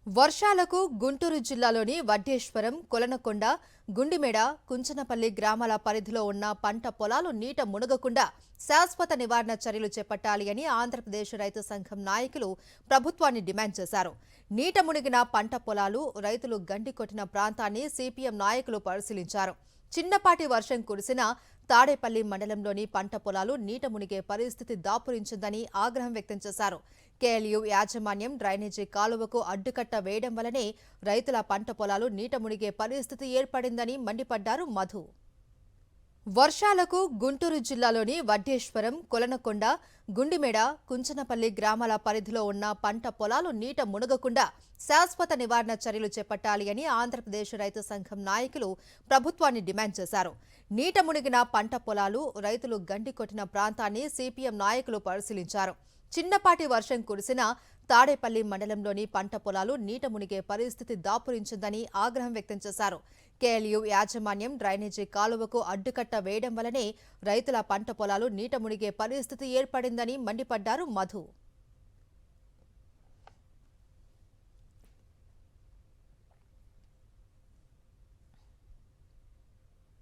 వర్షాలకు గుంటూరు జిల్లాలోని వడ్డేశ్వరం, కొలనకొండ, గుండిమెడ, కుంచనపల్లి గ్రామాల పరిధిలో ఉన్న పంట పొలాలు నీట మునగకుండా శాశ్వత నివారణ చర్యలు చేపట్టాలి అని ఆంధ్రప్రదేశ్ రైతు సంఘం నాయకులు ప్రభుత్వాన్ని డిమాండ్ చేశారు. నీట మునిగిన పంట పొలాలు, రైతులు గండి కొట్టిన ప్రాంతాన్ని సిపిఎం నాయకులు పరిశీలించారు. చిన్నపాటి వర్షం కురిసినా తాడేపల్లి మండలంలోని పంట పొలాలు నీట మునిగే పరిస్థితి దాపురించిందని ఆగ్రహం వ్యక్తం చేశారు. కేఎల్యూ యాజమాన్యం డ్రైనేజీ కాలువకు అడ్డుకట్ట వేయడం వల్లనే రైతుల పంట పొలాలు నీట మునిగే పరిస్థితి ఏర్పడిందని మండిపడ్డారు మధు. వర్షాలకు గుంటూరు జిల్లాలోని వడ్డేశ్వరం, కొలనకొండ, గుండిమెడ, కుంచనపల్లి గ్రామాల పరిధిలో ఉన్న పంట పొలాలు నీట మునగకుండా శాశ్వత నివారణ చర్యలు చేపట్టాలి అని ఆంధ్రప్రదేశ్ రైతు సంఘం నాయకులు ప్రభుత్వాన్ని డిమాండ్ చేశారు. నీట మునిగిన పంట పొలాలు, రైతులు గండి కొట్టిన ప్రాంతాన్ని సిపిఎం నాయకులు పరిశీలించారు. చిన్నపాటి వర్షం కురిసినా తాడేపల్లి మండలంలోని పంట పొలాలు నీట మునిగే పరిస్థితి దాపురించిందని ఆగ్రహం వ్యక్తం చేశారు. కేఎల్యూ యాజమాన్యం డ్రైనేజీ కాలువకు అడ్డుకట్ట వేయడం వల్లనే రైతుల పంట పొలాలు నీట మునిగే పరిస్థితి ఏర్పడిందని మండిపడ్డారు మధు.